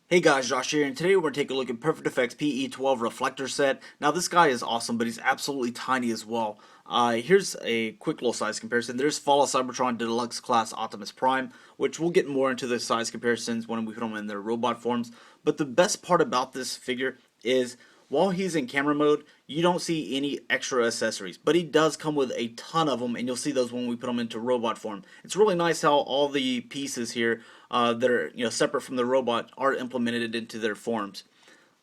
Hey guys, Josh here, and today we're going to take a look at Perfect Effects PE-12 Reflector set. Now this guy is awesome, but he's absolutely tiny as well. Here's a quick little size comparison. There's Fall Cybertron Deluxe Class Optimus Prime, which we'll get more into the size comparisons when we put them in their robot forms. But the best part about this figure is while he's in camera mode, you don't see any extra accessories, but he does come with a ton of them, and you'll see those when we put them into robot form. It's really nice how all the pieces here that are separate from the robot are implemented into their forms.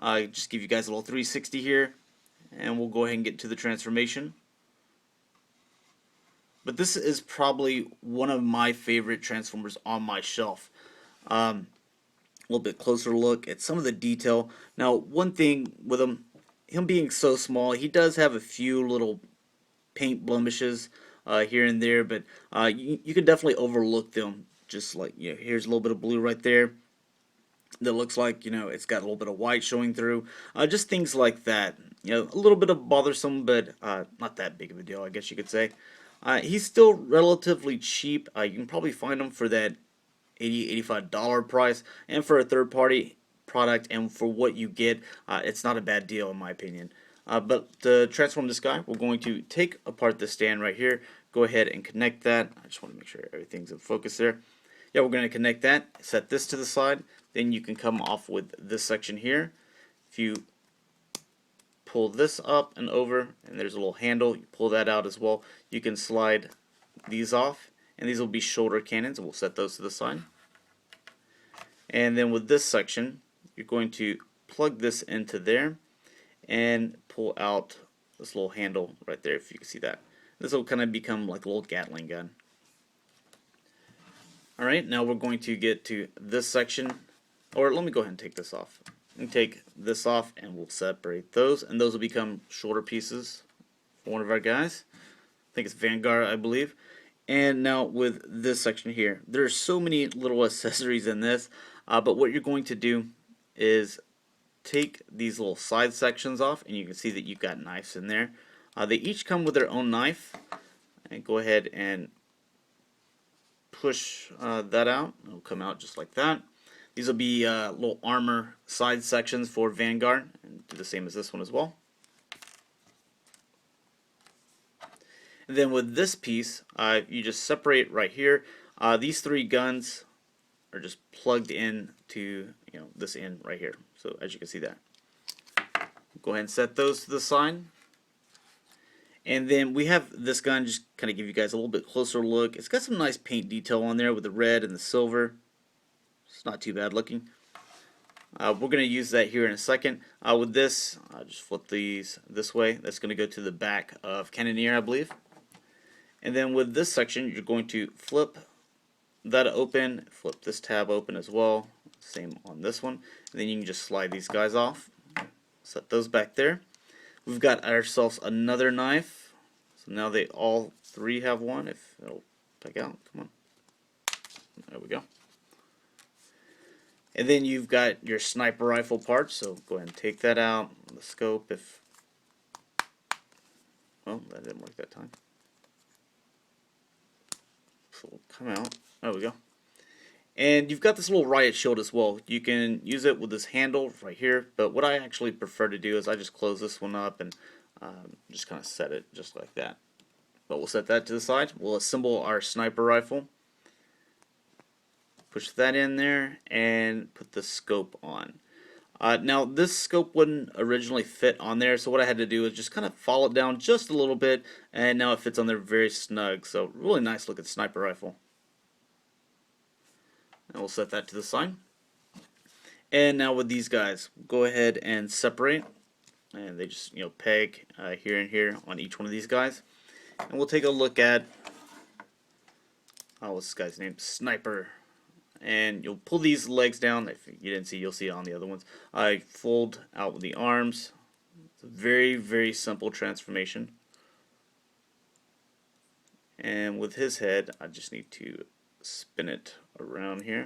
Just give you guys a little 360 here, and we'll go ahead and get to the transformation. But this is probably one of my favorite Transformers on my shelf. A little bit closer look at some of the detail. Now, one thing with him being so small, he does have a few little paint blemishes here and there, but you can definitely overlook them. Just like, here's a little bit of blue right there that looks like, it's got a little bit of white showing through. Just things like that. A little bit of bothersome, but not that big of a deal, I guess you could say. He's still relatively cheap. You can probably find him for that $85 price, and for a third-party product and for what you get, it's not a bad deal in my opinion. But to transform this guy, we're going to take apart the stand right here, go ahead and connect that. I just want to make sure everything's in focus there. Yeah, we're going to connect that, set this to the side, then you can come off with this section here. If you pull this up and over, and there's a little handle, you pull that out as well, you can slide these off, and these will be shoulder cannons, and we'll set those to the side. And then with this section, you're going to plug this into there and pull out this little handle right there, if you can see that. This will kind of become like a little Gatling gun. Alright, now we're going to get to this section, or let me go ahead and take this off. And take this off and we'll separate those, and those will become shorter pieces for one of our guys. I think it's Vanguard, I believe. And now with this section here, there's so many little accessories in this, but what you're going to do is take these little side sections off, and you can see that you've got knives in there. They each come with their own knife, and go ahead and push that out. It'll come out just like that. These will be little armor side sections for Vanguard, and do the same as this one as well. And then with this piece, you just separate right here. These three guns are just plugged in to this end right here. So as you can see that. Go ahead and set those to the side. And then we have this gun, just kind of give you guys a little bit closer look. It's got some nice paint detail on there with the red and the silver. It's not too bad looking. We're going to use that here in a second. With this, I'll just flip these this way. That's going to go to the back of Cannoneer, I believe. And then with this section, you're going to flip that open, flip this tab open as well. Same on this one. And then you can just slide these guys off. Set those back there. We've got ourselves another knife. So now they all three have one. If it'll back out, come on. There we go. And then you've got your sniper rifle part. So go ahead and take that out. The scope, if well, that didn't work that time. So it'll come out. There we go. And you've got this little riot shield as well. You can use it with this handle right here, but what I actually prefer to do is I just close this one up and just kind of set it just like that. But we'll set that to the side. We'll assemble our sniper rifle. Push that in there and put the scope on. Now this scope wouldn't originally fit on there, so what I had to do is just kind of fall it down just a little bit, and now it fits on there very snug. So really nice looking sniper rifle. And we'll set that to the side. And now with these guys, go ahead and separate, and they just peg here and here on each one of these guys. And we'll take a look at what's this guy's name? Sniper. And you'll pull these legs down. If you didn't see, you'll see it on the other ones. I fold out with the arms. It's a very, very simple transformation. And with his head, I just need to spin it around here.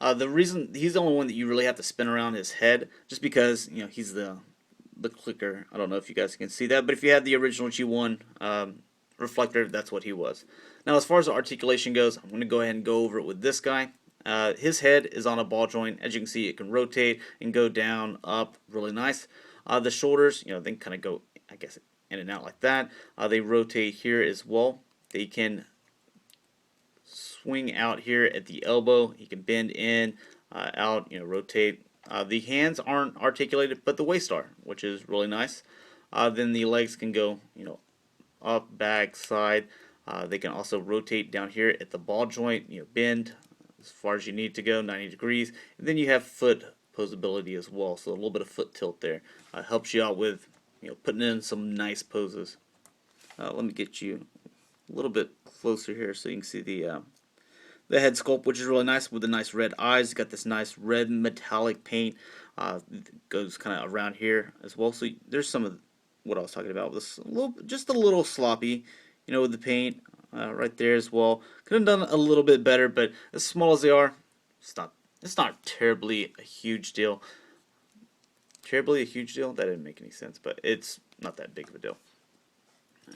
The reason he's the only one that you really have to spin around his head, just because he's the clicker. I don't know if you guys can see that, but if you had the original G1 Reflector, that's what he was. Now as far as the articulation goes, I'm going to go ahead and go over it with this guy. His head is on a ball joint. As you can see, it can rotate and go down, up, really nice. The shoulders, they kind of go, I guess, in and out like that. They rotate here as well. They can swing out here at the elbow. He can bend in, out, rotate. The hands aren't articulated, but the waist are, which is really nice. Then the legs can go, up, back, side. They can also rotate down here at the ball joint, bend as far as you need to go, 90 degrees. And then you have foot posability as well, so a little bit of foot tilt there. Helps you out with, putting in some nice poses. Let me get you a little bit closer here so you can see the head sculpt, which is really nice with the nice red eyes. It's got this nice red metallic paint. Goes kind of around here as well. So there's some of what I was talking about. This just a little sloppy, with the paint right there as well. Could have done a little bit better, but as small as they are, it's not terribly a huge deal. Terribly a huge deal? That didn't make any sense, but it's not that big of a deal.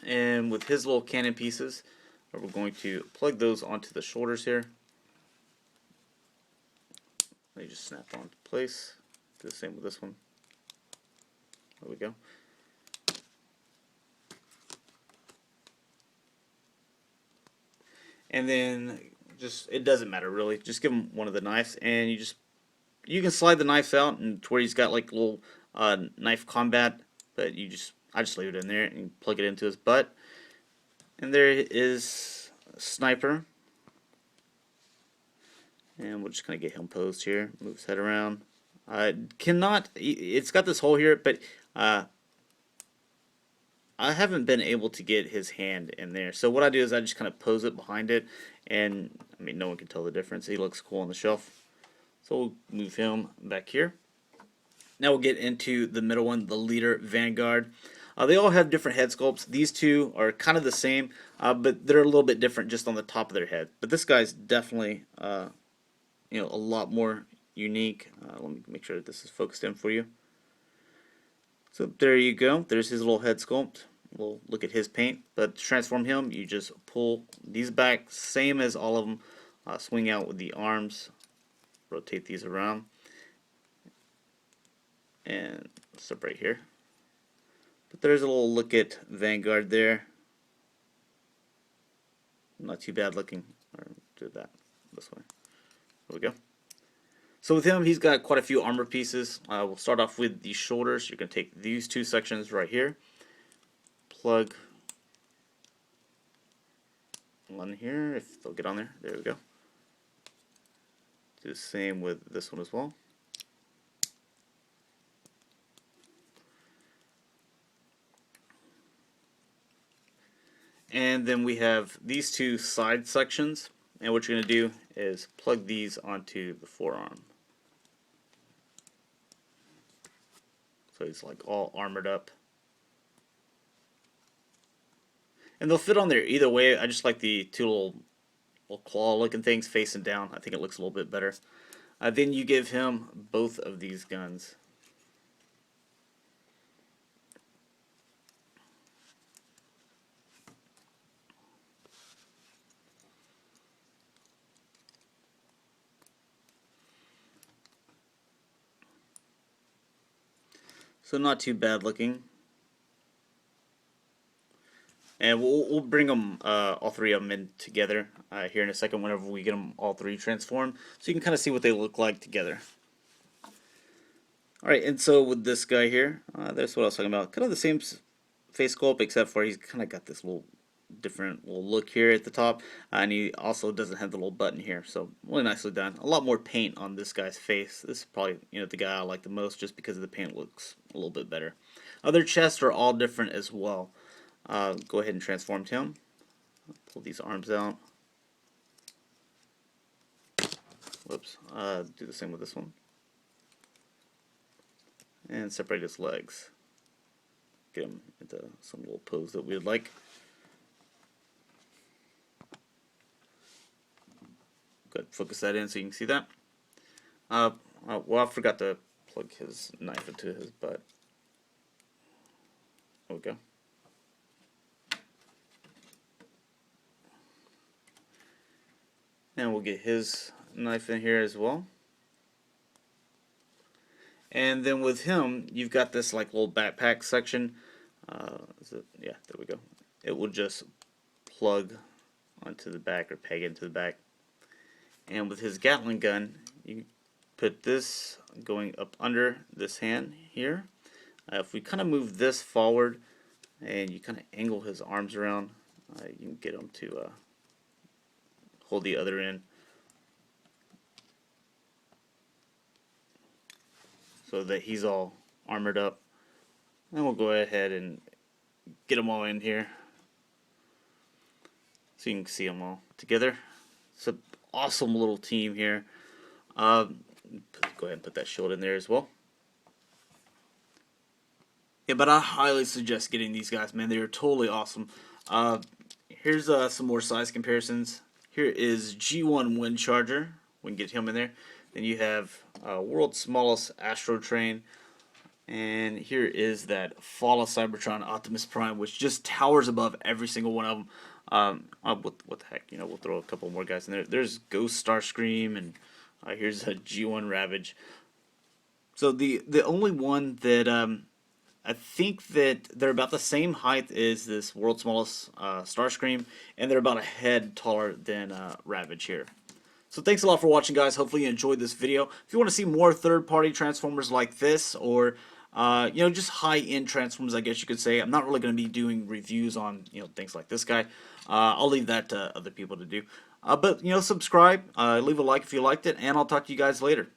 And with his little cannon pieces, we're going to plug those onto the shoulders here. They just snap onto place. Do the same with this one. There we go. And then it doesn't matter really. Just give him one of the knives, and you can slide the knives out and to where he's got like a little knife combat, but I just leave it in there and plug it into his butt. And there is a sniper. And we'll just kind of get him posed here. Move his head around. It's got this hole here, but I haven't been able to get his hand in there. So what I do is I just kind of pose it behind it, and no one can tell the difference. He looks cool on the shelf. So we'll move him back here. Now we'll get into the middle one, the leader, Vanguard. They all have different head sculpts. These two are kind of the same, but they're a little bit different just on the top of their head. But this guy's definitely, a lot more unique. Let me make sure that this is focused in for you. So there you go. There's his little head sculpt. We'll look at his paint. But to transform him, you just pull these back, same as all of them. Swing out with the arms. Rotate these around. And separate here. But there's a little look at Vanguard there. Not too bad looking. Or do that this way. There we go. So with him, he's got quite a few armor pieces. We'll start off with the shoulders. You're going to take these two sections right here. Plug one here, if they'll get on there. There we go. Do the same with this one as well. And then we have these two side sections, and what you're going to do is plug these onto the forearm. So he's like all armored up. And they'll fit on there either way. I just like the two little claw looking things facing down. I think it looks a little bit better. Then you give him both of these guns. So not too bad looking. And we'll bring them, all three of them in together here in a second whenever we get them all three transformed. So you can kind of see what they look like together. Alright, and so with this guy here, that's what I was talking about. Kind of the same face sculpt, except for he's kind of got this little different little look here at the top. And he also doesn't have the little button here. So really nicely done. A lot more paint on this guy's face. This is probably the guy I like the most just because the paint looks a little bit better. Other chests are all different as well. Go ahead and transform him. Pull these arms out. Whoops. Do the same with this one. And separate his legs. Get him into some little pose that we would like. Good. Focus that in so you can see that. Well, I forgot to plug his knife into his butt. There we go. And we'll get his knife in here as well. And then with him, you've got this like little backpack section. Yeah, there we go. It will just plug onto the back or peg into the back. And with his Gatling gun, you put this going up under this hand here. If we kind of move this forward and you kind of angle his arms around, you can get him to hold the other end. So that he's all armored up. And we'll go ahead and get them all in here so you can see them all together. It's an awesome little team here. Go ahead and put that shield in there as well. Yeah, but I highly suggest getting these guys, man. They are totally awesome. Here's some more size comparisons. Here is G1 Wind Charger. We can get him in there. Then you have world's smallest Astro Train. And here is that Fall of Cybertron Optimus Prime, which just towers above every single one of them. What the heck, we'll throw a couple more guys in there. There's Ghost Starscream, and here's a G1 Ravage. So the only one that I think that they're about the same height as this world's smallest Starscream, and they're about a head taller than Ravage here. So thanks a lot for watching, guys. Hopefully you enjoyed this video. If you want to see more third-party Transformers like this, or just high-end Transformers, I guess you could say. I'm not really going to be doing reviews on things like this guy. I'll leave that to other people to do. But subscribe, leave a like if you liked it, and I'll talk to you guys later.